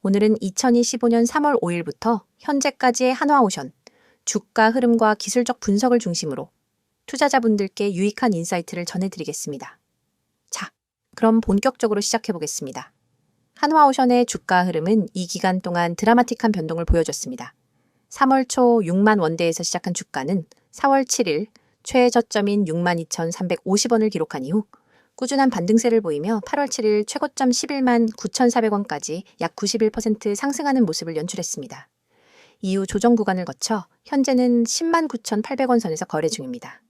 오늘은 2025년 3월 5일부터 현재까지의 한화오션 주가 흐름과 기술적 분석을 중심으로 투자자분들께 유익한 인사이트를 전해드리겠습니다. 자, 그럼 본격적으로 시작해보겠습니다. 한화오션의 주가 흐름은 이 기간 동안 드라마틱한 변동을 보여줬습니다. 3월 초 6만 원대에서 시작한 주가는 4월 7일 최저점인 62,350원을 기록한 이후 꾸준한 반등세를 보이며 8월 7일 최고점 11만 9,400원까지 약 91% 상승하는 모습을 연출했습니다. 이후 조정 구간을 거쳐 현재는 10만 9,800원 선에서 거래 중입니다.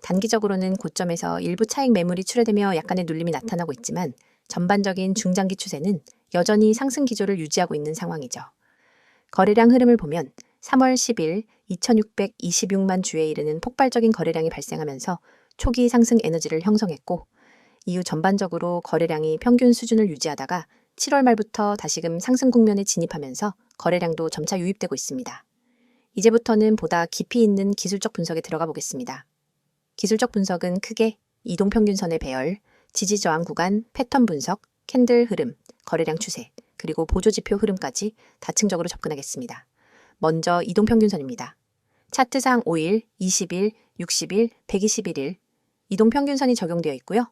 단기적으로는 고점에서 일부 차익 매물이 출회되며 약간의 눌림이 나타나고 있지만 전반적인 중장기 추세는 여전히 상승 기조를 유지하고 있는 상황이죠. 거래량 흐름을 보면 3월 10일 2,626만 주에 이르는 폭발적인 거래량이 발생하면서 초기 상승 에너지를 형성했고 이후 전반적으로 거래량이 평균 수준을 유지하다가 7월 말부터 다시금 상승 국면에 진입하면서 거래량도 점차 유입되고 있습니다. 이제부터는 보다 깊이 있는 기술적 분석에 들어가 보겠습니다. 기술적 분석은 크게 이동평균선의 배열, 지지저항 구간, 패턴 분석, 캔들 흐름, 거래량 추세, 그리고 보조지표 흐름까지 다층적으로 접근하겠습니다. 먼저 이동평균선입니다. 차트상 5일, 20일, 60일, 121일 이동평균선이 적용되어 있고요.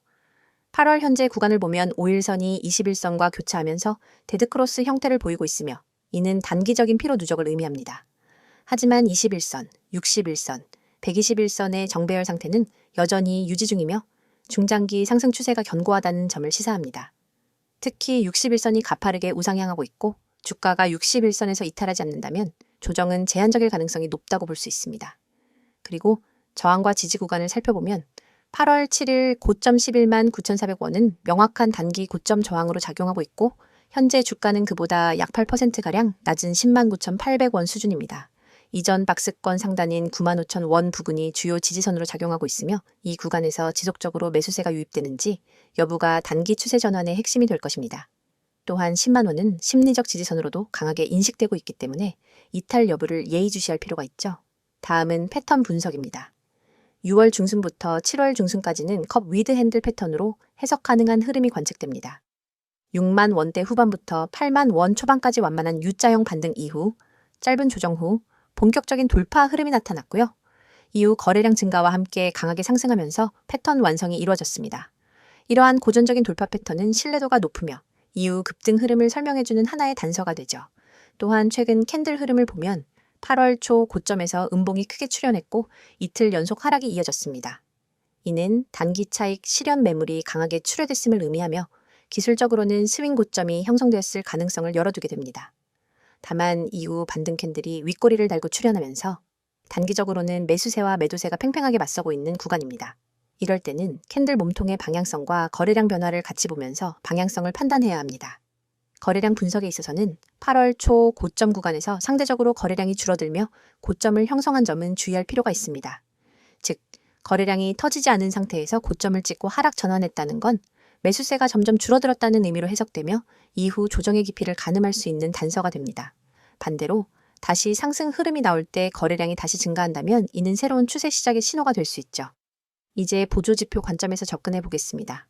8월 현재 구간을 보면 5일선이 21선과 교차하면서 데드크로스 형태를 보이고 있으며 이는 단기적인 피로 누적을 의미합니다. 하지만 21선, 61선, 121선의 정배열 상태는 여전히 유지 중이며 중장기 상승 추세가 견고하다는 점을 시사합니다. 특히 61선이 가파르게 우상향하고 있고 주가가 61선에서 이탈하지 않는다면 조정은 제한적일 가능성이 높다고 볼 수 있습니다. 그리고 저항과 지지 구간을 살펴보면 8월 7일 고점 11만 9,400원은 명확한 단기 고점 저항으로 작용하고 있고 현재 주가는 그보다 약 8%가량 낮은 10만 9,800원 수준입니다. 이전 박스권 상단인 9만 5,000원 부근이 주요 지지선으로 작용하고 있으며 이 구간에서 지속적으로 매수세가 유입되는지 여부가 단기 추세 전환의 핵심이 될 것입니다. 또한 10만 원은 심리적 지지선으로도 강하게 인식되고 있기 때문에 이탈 여부를 예의주시할 필요가 있죠. 다음은 패턴 분석입니다. 6월 중순부터 7월 중순까지는 컵 위드 핸들 패턴으로 해석 가능한 흐름이 관측됩니다. 6만 원대 후반부터 8만 원 초반까지 완만한 U자형 반등 이후 짧은 조정 후 본격적인 돌파 흐름이 나타났고요. 이후 거래량 증가와 함께 강하게 상승하면서 패턴 완성이 이루어졌습니다. 이러한 고전적인 돌파 패턴은 신뢰도가 높으며 이후 급등 흐름을 설명해주는 하나의 단서가 되죠. 또한 최근 캔들 흐름을 보면 8월 초 고점에서 음봉이 크게 출현했고 이틀 연속 하락이 이어졌습니다. 이는 단기 차익 실현 매물이 강하게 출회됐음을 의미하며 기술적으로는 스윙 고점이 형성되었을 가능성을 열어두게 됩니다. 다만 이후 반등 캔들이 윗꼬리를 달고 출현하면서 단기적으로는 매수세와 매도세가 팽팽하게 맞서고 있는 구간입니다. 이럴 때는 캔들 몸통의 방향성과 거래량 변화를 같이 보면서 방향성을 판단해야 합니다. 거래량 분석에 있어서는 8월 초 고점 구간에서 상대적으로 거래량이 줄어들며 고점을 형성한 점은 주의할 필요가 있습니다. 즉, 거래량이 터지지 않은 상태에서 고점을 찍고 하락 전환했다는 건 매수세가 점점 줄어들었다는 의미로 해석되며 이후 조정의 깊이를 가늠할 수 있는 단서가 됩니다. 반대로 다시 상승 흐름이 나올 때 거래량이 다시 증가한다면 이는 새로운 추세 시작의 신호가 될 수 있죠. 이제 보조지표 관점에서 접근해 보겠습니다.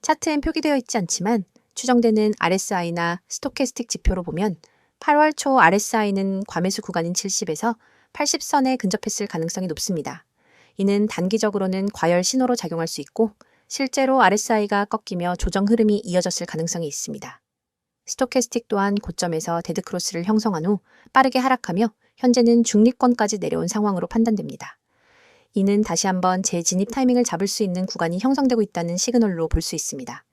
차트엔 표기되어 있지 않지만 추정되는 RSI나 스토캐스틱 지표로 보면 8월 초 RSI는 과매수 구간인 70에서 80선에 근접했을 가능성이 높습니다. 이는 단기적으로는 과열 신호로 작용할 수 있고 실제로 RSI가 꺾이며 조정 흐름이 이어졌을 가능성이 있습니다. 스토캐스틱 또한 고점에서 데드크로스를 형성한 후 빠르게 하락하며 현재는 중립권까지 내려온 상황으로 판단됩니다. 이는 다시 한번 재진입 타이밍을 잡을 수 있는 구간이 형성되고 있다는 시그널로 볼 수 있습니다.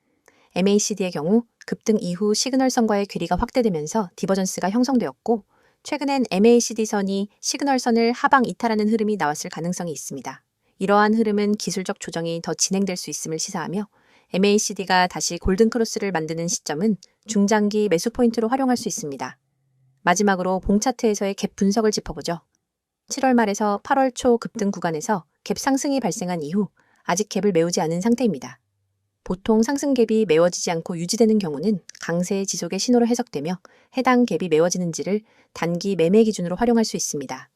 MACD의 경우 급등 이후 시그널선과의 괴리가 확대되면서 디버전스가 형성되었고 최근엔 MACD선이 시그널선을 하방 이탈하는 흐름이 나왔을 가능성이 있습니다. 이러한 흐름은 기술적 조정이 더 진행될 수 있음을 시사하며 MACD가 다시 골든크로스를 만드는 시점은 중장기 매수 포인트로 활용할 수 있습니다. 마지막으로 봉차트에서의 갭 분석을 짚어보죠. 7월 말에서 8월 초 급등 구간에서 갭 상승이 발생한 이후 아직 갭을 메우지 않은 상태입니다. 보통 상승 갭이 메워지지 않고 유지되는 경우는 강세 지속의 신호로 해석되며 해당 갭이 메워지는지를 단기 매매 기준으로 활용할 수 있습니다.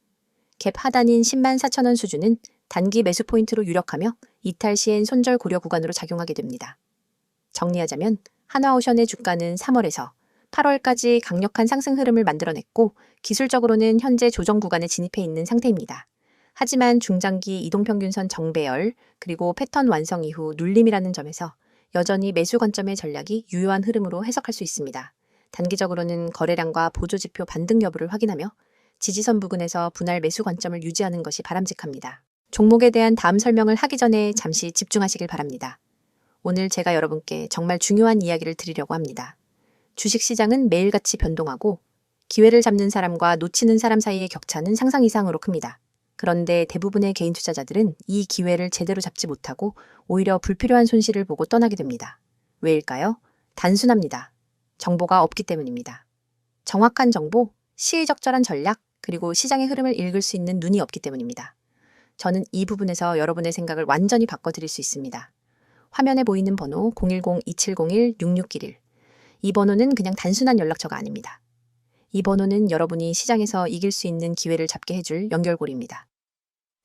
갭 하단인 10만 4천원 수준은 단기 매수 포인트로 유력하며 이탈 시엔 손절 고려 구간으로 작용하게 됩니다. 정리하자면 한화오션의 주가는 3월에서 8월까지 강력한 상승 흐름을 만들어냈고 기술적으로는 현재 조정 구간에 진입해 있는 상태입니다. 하지만 중장기 이동평균선 정배열 그리고 패턴 완성 이후 눌림이라는 점에서 여전히 매수 관점의 전략이 유효한 흐름으로 해석할 수 있습니다. 단기적으로는 거래량과 보조지표 반등 여부를 확인하며 지지선 부근에서 분할 매수 관점을 유지하는 것이 바람직합니다. 종목에 대한 다음 설명을 하기 전에 잠시 집중하시길 바랍니다. 오늘 제가 여러분께 정말 중요한 이야기를 드리려고 합니다. 주식시장은 매일같이 변동하고 기회를 잡는 사람과 놓치는 사람 사이의 격차는 상상 이상으로 큽니다. 그런데 대부분의 개인 투자자들은 이 기회를 제대로 잡지 못하고 오히려 불필요한 손실을 보고 떠나게 됩니다. 왜일까요? 단순합니다. 정보가 없기 때문입니다. 정확한 정보, 시의적절한 전략, 그리고 시장의 흐름을 읽을 수 있는 눈이 없기 때문입니다. 저는 이 부분에서 여러분의 생각을 완전히 바꿔드릴 수 있습니다. 화면에 보이는 번호 010-2701-6611. 이 번호는 그냥 단순한 연락처가 아닙니다. 이 번호는 여러분이 시장에서 이길 수 있는 기회를 잡게 해줄 연결고리입니다.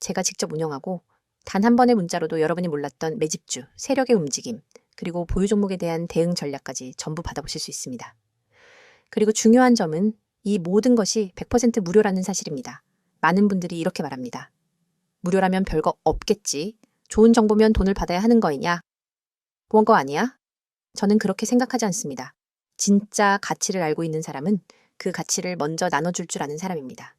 제가 직접 운영하고 단 한 번의 문자로도 여러분이 몰랐던 매집주, 세력의 움직임, 그리고 보유 종목에 대한 대응 전략까지 전부 받아보실 수 있습니다. 그리고 중요한 점은 이 모든 것이 100% 무료라는 사실입니다. 많은 분들이 이렇게 말합니다. 무료라면 별거 없겠지. 좋은 정보면 돈을 받아야 하는 거이냐? 그런 거 아니야? 저는 그렇게 생각하지 않습니다. 진짜 가치를 알고 있는 사람은 그 가치를 먼저 나눠줄 줄 아는 사람입니다.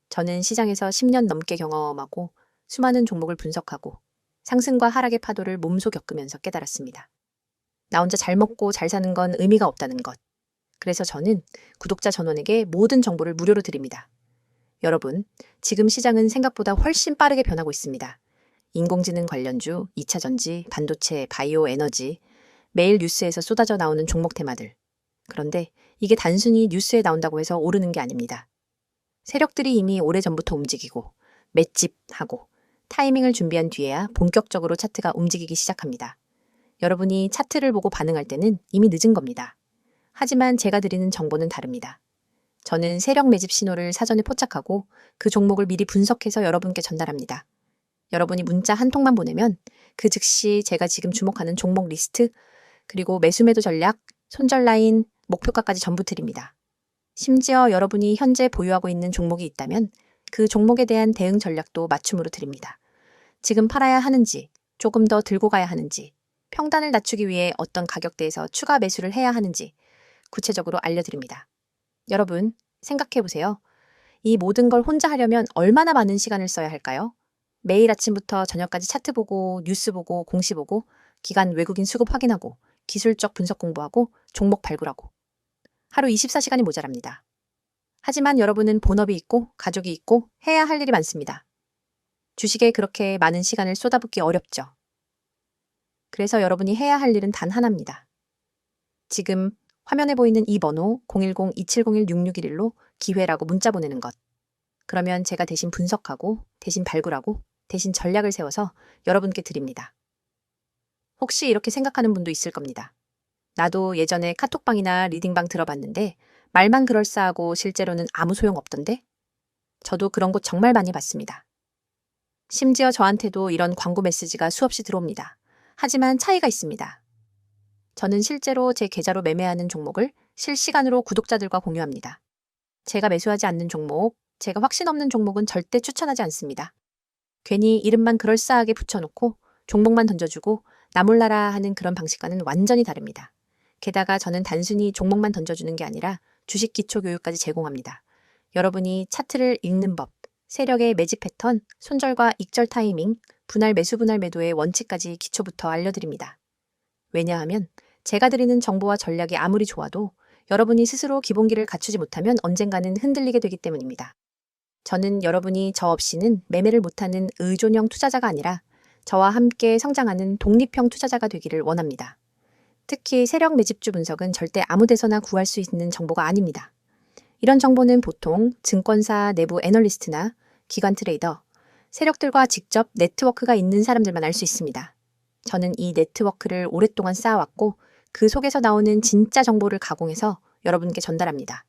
저는 시장에서 10년 넘게 경험하고 수많은 종목을 분석하고 상승과 하락의 파도를 몸소 겪으면서 깨달았습니다. 나 혼자 잘 먹고 잘 사는 건 의미가 없다는 것. 그래서 저는 구독자 전원에게 모든 정보를 무료로 드립니다. 여러분, 지금 시장은 생각보다 훨씬 빠르게 변하고 있습니다. 인공지능 관련주, 2차 전지, 반도체, 바이오 에너지, 매일 뉴스에서 쏟아져 나오는 종목 테마들. 그런데 이게 단순히 뉴스에 나온다고 해서 오르는 게 아닙니다. 세력들이 이미 오래전부터 움직이고 맷집하고 타이밍을 준비한 뒤에야 본격적으로 차트가 움직이기 시작합니다. 여러분이 차트를 보고 반응할 때는 이미 늦은 겁니다. 하지만 제가 드리는 정보는 다릅니다. 저는 세력 매집 신호를 사전에 포착하고 그 종목을 미리 분석해서 여러분께 전달합니다. 여러분이 문자 한 통만 보내면 그 즉시 제가 지금 주목하는 종목 리스트, 그리고 매수매도 전략, 손절 라인, 목표가까지 전부 드립니다. 심지어 여러분이 현재 보유하고 있는 종목이 있다면 그 종목에 대한 대응 전략도 맞춤으로 드립니다. 지금 팔아야 하는지, 조금 더 들고 가야 하는지, 평단을 낮추기 위해 어떤 가격대에서 추가 매수를 해야 하는지 구체적으로 알려드립니다. 여러분, 생각해보세요. 이 모든 걸 혼자 하려면 얼마나 많은 시간을 써야 할까요? 매일 아침부터 저녁까지 차트 보고, 뉴스 보고, 공시 보고, 기관 외국인 수급 확인하고, 기술적 분석 공부하고, 종목 발굴하고. 하루 24시간이 모자랍니다. 하지만 여러분은 본업이 있고, 가족이 있고, 해야 할 일이 많습니다. 주식에 그렇게 많은 시간을 쏟아붓기 어렵죠. 그래서 여러분이 해야 할 일은 단 하나입니다. 지금 화면에 보이는 이 번호 010-2701-6611로 기회라고 문자 보내는 것. 그러면 제가 대신 분석하고, 대신 발굴하고, 대신 전략을 세워서 여러분께 드립니다. 혹시 이렇게 생각하는 분도 있을 겁니다. 나도 예전에 카톡방이나 리딩방 들어봤는데 말만 그럴싸하고 실제로는 아무 소용 없던데? 저도 그런 곳 정말 많이 봤습니다. 심지어 저한테도 이런 광고 메시지가 수없이 들어옵니다. 하지만 차이가 있습니다. 저는 실제로 제 계좌로 매매하는 종목을 실시간으로 구독자들과 공유합니다. 제가 매수하지 않는 종목, 제가 확신 없는 종목은 절대 추천하지 않습니다. 괜히 이름만 그럴싸하게 붙여놓고 종목만 던져주고 나 몰라라 하는 그런 방식과는 완전히 다릅니다. 게다가 저는 단순히 종목만 던져주는 게 아니라 주식 기초 교육까지 제공합니다. 여러분이 차트를 읽는 법, 세력의 매집 패턴, 손절과 익절 타이밍, 분할 매수 분할 매도의 원칙까지 기초부터 알려드립니다. 왜냐하면 제가 드리는 정보와 전략이 아무리 좋아도 여러분이 스스로 기본기를 갖추지 못하면 언젠가는 흔들리게 되기 때문입니다. 저는 여러분이 저 없이는 매매를 못하는 의존형 투자자가 아니라 저와 함께 성장하는 독립형 투자자가 되기를 원합니다. 특히 세력 매집주 분석은 절대 아무 데서나 구할 수 있는 정보가 아닙니다. 이런 정보는 보통 증권사 내부 애널리스트나 기관 트레이더, 세력들과 직접 네트워크가 있는 사람들만 알 수 있습니다. 저는 이 네트워크를 오랫동안 쌓아왔고 그 속에서 나오는 진짜 정보를 가공해서 여러분께 전달합니다.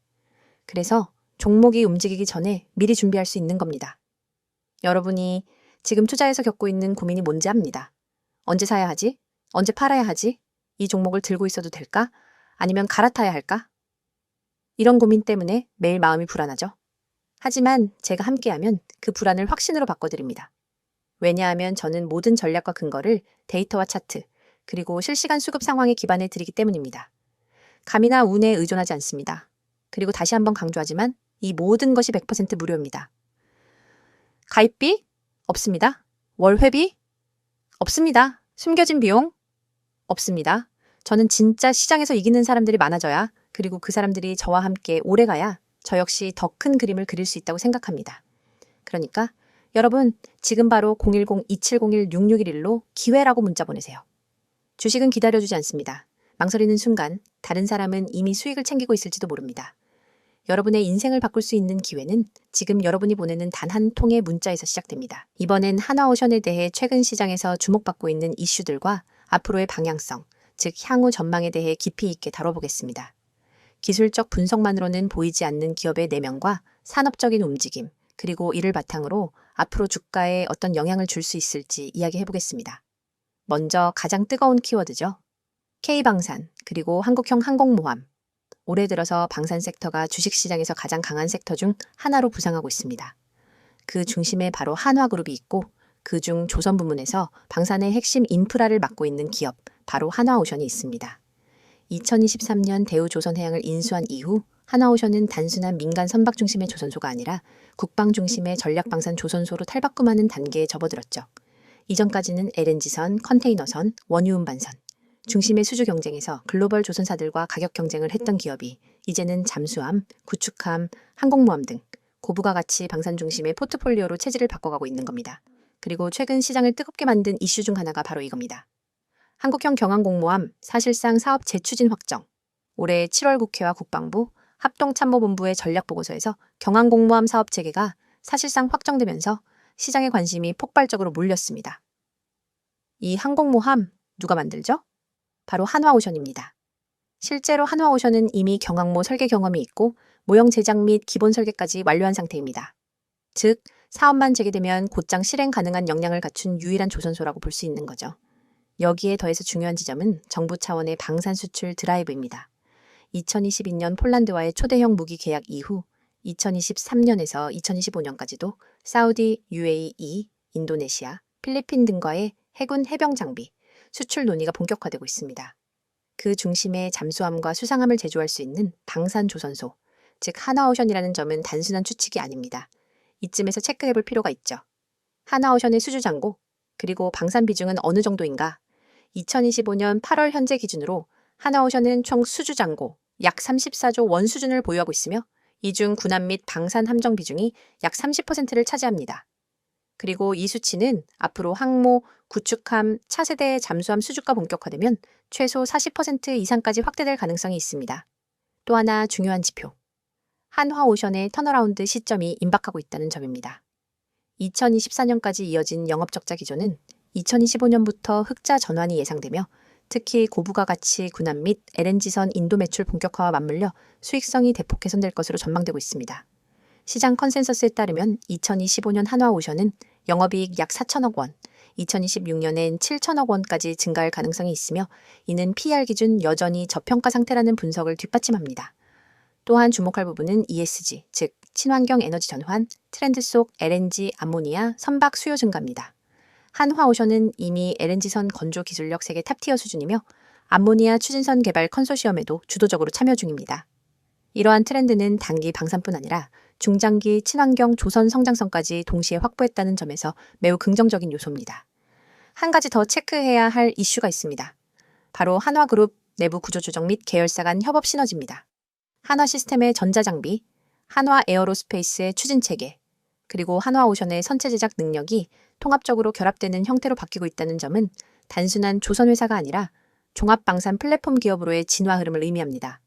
그래서 종목이 움직이기 전에 미리 준비할 수 있는 겁니다. 여러분이 지금 투자에서 겪고 있는 고민이 뭔지 압니다. 언제 사야 하지? 언제 팔아야 하지? 이 종목을 들고 있어도 될까? 아니면 갈아타야 할까? 이런 고민 때문에 매일 마음이 불안하죠. 하지만 제가 함께하면 그 불안을 확신으로 바꿔드립니다. 왜냐하면 저는 모든 전략과 근거를 데이터와 차트, 그리고 실시간 수급 상황에 기반해 드리기 때문입니다. 감이나 운에 의존하지 않습니다. 그리고 다시 한번 강조하지만 이 모든 것이 100% 무료입니다. 가입비? 없습니다. 월회비? 없습니다. 숨겨진 비용? 없습니다. 저는 진짜 시장에서 이기는 사람들이 많아져야, 그리고 그 사람들이 저와 함께 오래가야 저 역시 더 큰 그림을 그릴 수 있다고 생각합니다. 그러니까 여러분, 지금 바로 010-2701-6611로 기회라고 문자 보내세요. 주식은 기다려주지 않습니다. 망설이는 순간 다른 사람은 이미 수익을 챙기고 있을지도 모릅니다. 여러분의 인생을 바꿀 수 있는 기회는 지금 여러분이 보내는 단 한 통의 문자에서 시작됩니다. 이번엔 한화오션에 대해 최근 시장에서 주목받고 있는 이슈들과 앞으로의 방향성, 즉 향후 전망에 대해 깊이 있게 다뤄보겠습니다. 기술적 분석만으로는 보이지 않는 기업의 내면과 산업적인 움직임, 그리고 이를 바탕으로 앞으로 주가에 어떤 영향을 줄 수 있을지 이야기해보겠습니다. 먼저 가장 뜨거운 키워드죠. K방산, 그리고 한국형 항공모함. 올해 들어서 방산 섹터가 주식시장에서 가장 강한 섹터 중 하나로 부상하고 있습니다. 그 중심에 바로 한화그룹이 있고, 그중 조선 부문에서 방산의 핵심 인프라를 맡고 있는 기업, 바로 한화오션이 있습니다. 2023년 대우조선해양을 인수한 이후 한화오션은 단순한 민간 선박 중심의 조선소가 아니라 국방 중심의 전략방산 조선소로 탈바꿈하는 단계에 접어들었죠. 이전까지는 LNG선, 컨테이너선, 원유운반선, 중심의 수주 경쟁에서 글로벌 조선사들과 가격 경쟁을 했던 기업이 이제는 잠수함, 구축함, 항공모함 등 고부가 가치 방산 중심의 포트폴리오로 체질을 바꿔가고 있는 겁니다. 그리고 최근 시장을 뜨겁게 만든 이슈 중 하나가 바로 이겁니다. 한국형 경항공모함 사실상 사업 재추진 확정. 올해 7월 국회와 국방부, 합동참모본부의 전략보고서에서 경항공모함 사업 체계가 사실상 확정되면서 시장의 관심이 폭발적으로 몰렸습니다. 이 항공모함 누가 만들죠? 바로 한화오션입니다. 실제로 한화오션은 이미 경항모 설계 경험이 있고 모형 제작 및 기본 설계까지 완료한 상태입니다. 즉, 사업만 재개되면 곧장 실행 가능한 역량을 갖춘 유일한 조선소라고 볼 수 있는 거죠. 여기에 더해서 중요한 지점은 정부 차원의 방산 수출 드라이브입니다. 2022년 폴란드와의 초대형 무기 계약 이후 2023년에서 2025년까지도 사우디, UAE, 인도네시아, 필리핀 등과의 해군 해병 장비, 수출 논의가 본격화되고 있습니다. 그 중심에 잠수함과 수상함을 제조할 수 있는 방산 조선소, 즉 한화오션이라는 점은 단순한 추측이 아닙니다. 이쯤에서 체크해볼 필요가 있죠. 한화오션의 수주 잔고, 그리고 방산 비중은 어느 정도인가? 2025년 8월 현재 기준으로 한화오션은 총 수주 잔고 약 34조 원 수준을 보유하고 있으며 이 중 군함 및 방산 함정 비중이 약 30%를 차지합니다. 그리고 이 수치는 앞으로 항모, 구축함, 차세대 잠수함 수주가 본격화되면 최소 40% 이상까지 확대될 가능성이 있습니다. 또 하나 중요한 지표. 한화오션의 턴어라운드 시점이 임박하고 있다는 점입니다. 2024년까지 이어진 영업적자 기조는 2025년부터 흑자 전환이 예상되며 특히 고부가 가치 군함 및 LNG선 인도 매출 본격화와 맞물려 수익성이 대폭 개선될 것으로 전망되고 있습니다. 시장 컨센서스에 따르면 2025년 한화오션은 영업이익 약 4천억 원, 2026년엔 7천억 원까지 증가할 가능성이 있으며 이는 PER 기준 여전히 저평가 상태라는 분석을 뒷받침합니다. 또한 주목할 부분은 ESG, 즉 친환경 에너지 전환, 트렌드 속 LNG, 암모니아, 선박 수요 증가입니다. 한화오션은 이미 LNG선 건조 기술력 세계 탑티어 수준이며 암모니아 추진선 개발 컨소시엄에도 주도적으로 참여 중입니다. 이러한 트렌드는 단기 방산뿐 아니라 중장기 친환경 조선 성장성까지 동시에 확보했다는 점에서 매우 긍정적인 요소입니다. 한 가지 더 체크해야 할 이슈가 있습니다. 바로 한화그룹 내부 구조조정 및 계열사 간 협업 시너지입니다. 한화시스템의 전자장비, 한화에어로스페이스의 추진체계, 그리고 한화오션의 선체 제작 능력이 통합적으로 결합되는 형태로 바뀌고 있다는 점은 단순한 조선회사가 아니라 종합방산 플랫폼 기업으로의 진화 흐름을 의미합니다.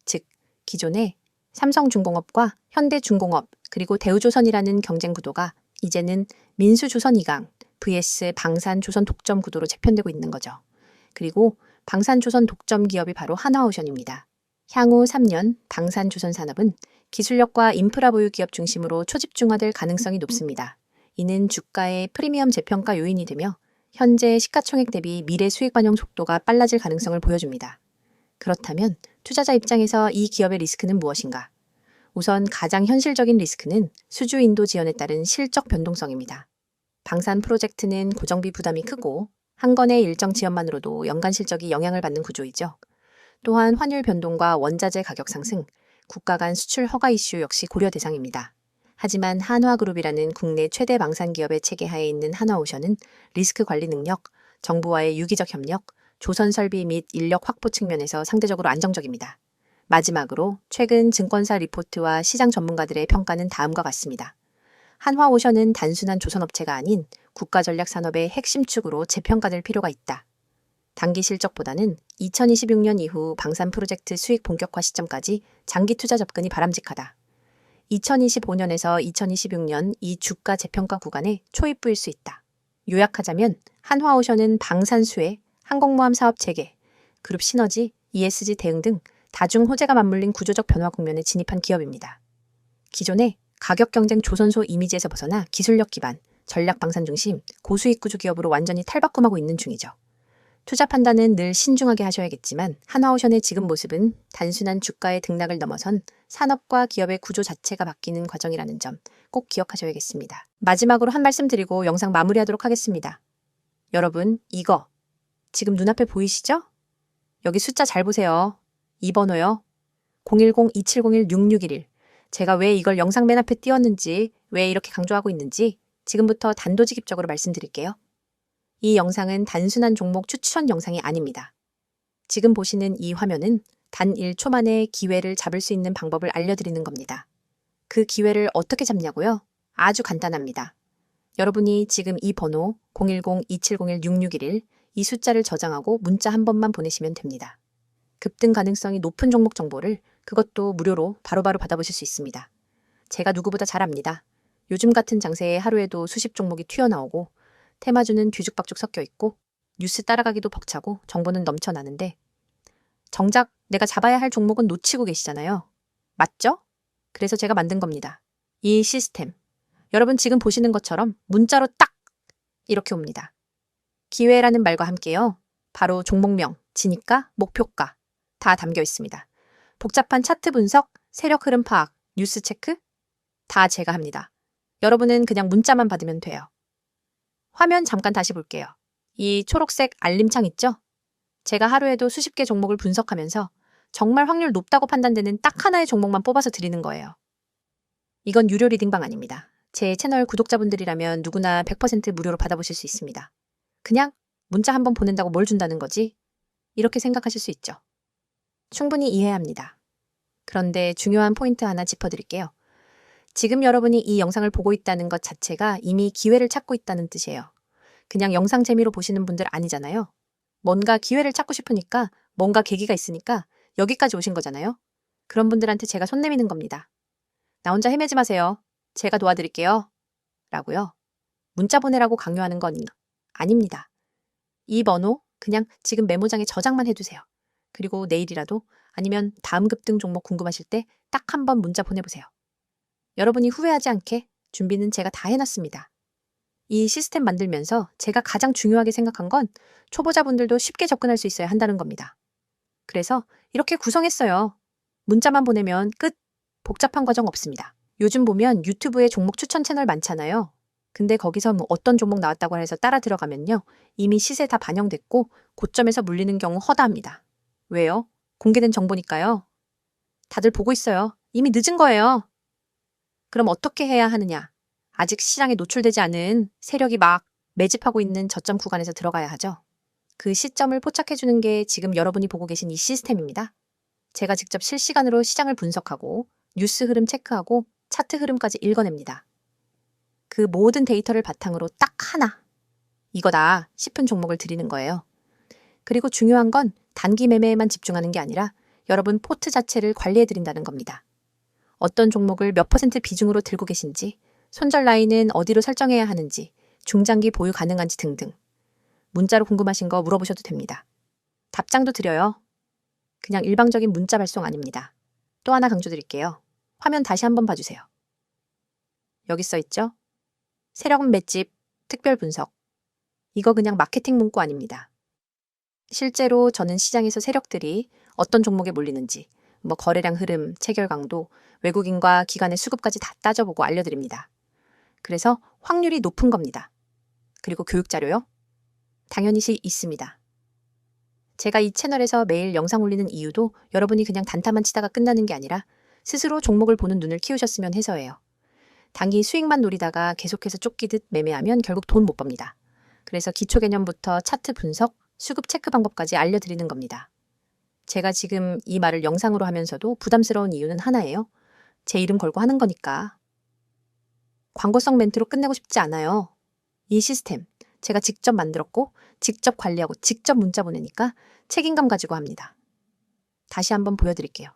즉, 기존의 삼성중공업과 현대중공업 그리고 대우조선이라는 경쟁 구도가 이제는 민수조선 2강 vs 방산조선 독점 구도로 재편되고 있는 거죠. 그리고 방산조선 독점 기업이 바로 한화오션입니다. 향후 3년 방산조선 산업은 기술력과 인프라 보유 기업 중심으로 초집중화될 가능성이 높습니다. 이는 주가의 프리미엄 재평가 요인이 되며 현재 시가총액 대비 미래 수익 반영 속도가 빨라질 가능성을 보여줍니다. 그렇다면 투자자 입장에서 이 기업의 리스크는 무엇인가? 우선 가장 현실적인 리스크는 수주 인도 지연에 따른 실적 변동성입니다. 방산 프로젝트는 고정비 부담이 크고 한 건의 일정 지연만으로도 연간 실적이 영향을 받는 구조이죠. 또한 환율 변동과 원자재 가격 상승, 국가 간 수출 허가 이슈 역시 고려 대상입니다. 하지만 한화그룹이라는 국내 최대 방산 기업의 체계 하에 있는 한화오션은 리스크 관리 능력, 정부와의 유기적 협력, 조선 설비 및 인력 확보 측면에서 상대적으로 안정적입니다. 마지막으로 최근 증권사 리포트와 시장 전문가들의 평가는 다음과 같습니다. 한화오션은 단순한 조선업체가 아닌 국가전략산업의 핵심 축으로 재평가될 필요가 있다. 단기 실적보다는 2026년 이후 방산 프로젝트 수익 본격화 시점까지 장기 투자 접근이 바람직하다. 2025년에서 2026년 이 주가 재평가 구간에 초입부일 수 있다. 요약하자면 한화오션은 방산 수혜, 항공모함 사업 재개, 그룹 시너지, ESG 대응 등 다중 호재가 맞물린 구조적 변화 국면에 진입한 기업입니다. 기존의 가격 경쟁 조선소 이미지에서 벗어나 기술력 기반, 전략 방산 중심, 고수익 구조 기업으로 완전히 탈바꿈하고 있는 중이죠. 투자 판단은 늘 신중하게 하셔야겠지만 한화오션의 지금 모습은 단순한 주가의 등락을 넘어선 산업과 기업의 구조 자체가 바뀌는 과정이라는 점 꼭 기억하셔야겠습니다. 마지막으로 한 말씀 드리고 영상 마무리하도록 하겠습니다. 여러분, 이거 지금 눈앞에 보이시죠? 여기 숫자 잘 보세요. 이 번호요. 010-2701-6611. 제가 왜 이걸 영상 맨 앞에 띄웠는지, 왜 이렇게 강조하고 있는지 지금부터 단도직입적으로 말씀드릴게요. 이 영상은 단순한 종목 추천 영상이 아닙니다. 지금 보시는 이 화면은 단 1초 만에 기회를 잡을 수 있는 방법을 알려드리는 겁니다. 그 기회를 어떻게 잡냐고요? 아주 간단합니다. 여러분이 지금 이 번호 010-2701-6611 이 숫자를 저장하고 문자 한 번만 보내시면 됩니다. 급등 가능성이 높은 종목 정보를 그것도 무료로 바로바로 받아보실 수 있습니다. 제가 누구보다 잘 압니다. 요즘 같은 장세에 하루에도 수십 종목이 튀어나오고 테마주는 뒤죽박죽 섞여 있고 뉴스 따라가기도 벅차고 정보는 넘쳐나는데 정작 내가 잡아야 할 종목은 놓치고 계시잖아요. 맞죠? 그래서 제가 만든 겁니다. 이 시스템. 여러분 지금 보시는 것처럼 문자로 딱 이렇게 옵니다. 기회라는 말과 함께요. 바로 종목명, 진입가, 목표가 다 담겨 있습니다. 복잡한 차트 분석, 세력 흐름 파악, 뉴스 체크 다 제가 합니다. 여러분은 그냥 문자만 받으면 돼요. 화면 잠깐 다시 볼게요. 이 초록색 알림창 있죠? 제가 하루에도 수십 개 종목을 분석하면서 정말 확률 높다고 판단되는 딱 하나의 종목만 뽑아서 드리는 거예요. 이건 유료 리딩방 아닙니다. 제 채널 구독자분들이라면 누구나 100% 무료로 받아보실 수 있습니다. 그냥 문자 한번 보낸다고 뭘 준다는 거지? 이렇게 생각하실 수 있죠. 충분히 이해합니다. 그런데 중요한 포인트 하나 짚어드릴게요. 지금 여러분이 이 영상을 보고 있다는 것 자체가 이미 기회를 찾고 있다는 뜻이에요. 그냥 영상 재미로 보시는 분들 아니잖아요. 뭔가 기회를 찾고 싶으니까 뭔가 계기가 있으니까 여기까지 오신 거잖아요. 그런 분들한테 제가 손 내미는 겁니다. 나 혼자 헤매지 마세요. 제가 도와드릴게요. 라고요. 문자 보내라고 강요하는 건 아닙니다. 이 번호 그냥 지금 메모장에 저장만 해두세요. 그리고 내일이라도 아니면 다음 급등 종목 궁금하실 때 딱 한 번 문자 보내보세요. 여러분이 후회하지 않게 준비는 제가 다 해놨습니다. 이 시스템 만들면서 제가 가장 중요하게 생각한 건 초보자분들도 쉽게 접근할 수 있어야 한다는 겁니다. 그래서 이렇게 구성했어요. 문자만 보내면 끝. 복잡한 과정 없습니다. 요즘 보면 유튜브에 종목 추천 채널 많잖아요. 근데 거기서 뭐 어떤 종목 나왔다고 해서 따라 들어가면요. 이미 시세 다 반영됐고 고점에서 물리는 경우 허다합니다. 왜요? 공개된 정보니까요. 다들 보고 있어요. 이미 늦은 거예요. 그럼 어떻게 해야 하느냐? 아직 시장에 노출되지 않은 세력이 막 매집하고 있는 저점 구간에서 들어가야 하죠. 그 시점을 포착해주는 게 지금 여러분이 보고 계신 이 시스템입니다. 제가 직접 실시간으로 시장을 분석하고 뉴스 흐름 체크하고 차트 흐름까지 읽어냅니다. 그 모든 데이터를 바탕으로 딱 하나, 이거다 싶은 종목을 드리는 거예요. 그리고 중요한 건 단기 매매에만 집중하는 게 아니라 여러분 포트 자체를 관리해드린다는 겁니다. 어떤 종목을 몇 % 비중으로 들고 계신지, 손절 라인은 어디로 설정해야 하는지, 중장기 보유 가능한지 등등. 문자로 궁금하신 거 물어보셔도 됩니다. 답장도 드려요. 그냥 일방적인 문자 발송 아닙니다. 또 하나 강조드릴게요. 화면 다시 한번 봐주세요. 여기 써 있죠? 세력 맷집, 특별 분석. 이거 그냥 마케팅 문구 아닙니다. 실제로 저는 시장에서 세력들이 어떤 종목에 몰리는지, 거래량 흐름, 체결 강도, 외국인과 기관의 수급까지 다 따져보고 알려드립니다. 그래서 확률이 높은 겁니다. 그리고 교육 자료요? 당연히 있습니다. 제가 이 채널에서 매일 영상 올리는 이유도 여러분이 그냥 단타만 치다가 끝나는 게 아니라 스스로 종목을 보는 눈을 키우셨으면 해서예요. 단기 수익만 노리다가 계속해서 쫓기듯 매매하면 결국 돈 못 법니다. 그래서 기초 개념부터 차트 분석, 수급 체크 방법까지 알려드리는 겁니다. 제가 지금 이 말을 영상으로 하면서도 부담스러운 이유는 하나예요. 제 이름 걸고 하는 거니까. 광고성 멘트로 끝내고 싶지 않아요. 이 시스템 제가 직접 만들었고 직접 관리하고 직접 문자 보내니까 책임감 가지고 합니다. 다시 한번 보여드릴게요.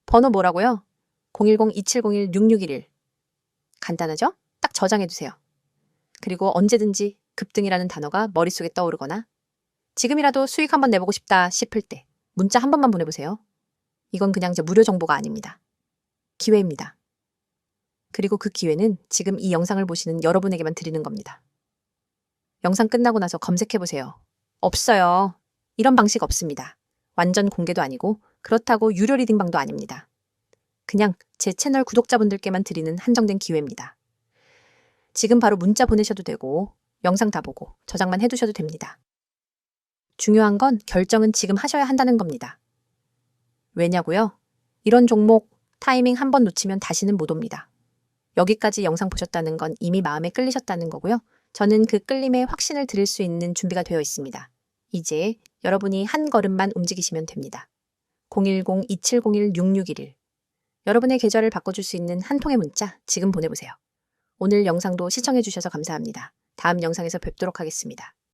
번호 뭐라고요? 010-2701-6611. 간단하죠? 딱 저장해두세요. 그리고 언제든지 급등이라는 단어가 머릿속에 떠오르거나 지금이라도 수익 한번 내보고 싶다 싶을 때 문자 한 번만 보내보세요. 이건 그냥 무료 정보가 아닙니다. 기회입니다. 그리고 그 기회는 지금 이 영상을 보시는 여러분에게만 드리는 겁니다. 영상 끝나고 나서 검색해보세요. 없어요. 이런 방식 없습니다. 완전 공개도 아니고 그렇다고 유료 리딩방도 아닙니다. 그냥 제 채널 구독자분들께만 드리는 한정된 기회입니다. 지금 바로 문자 보내셔도 되고 영상 다 보고 저장만 해두셔도 됩니다. 중요한 건 결정은 지금 하셔야 한다는 겁니다. 왜냐고요? 이런 종목 타이밍 한 번 놓치면 다시는 못 옵니다. 여기까지 영상 보셨다는 건 이미 마음에 끌리셨다는 거고요. 저는 그 끌림에 확신을 드릴 수 있는 준비가 되어 있습니다. 이제 여러분이 한 걸음만 움직이시면 됩니다. 010-2701-6611. 여러분의 계좌를 바꿔줄 수 있는 한 통의 문자 지금 보내보세요. 오늘 영상도 시청해주셔서 감사합니다. 다음 영상에서 뵙도록 하겠습니다.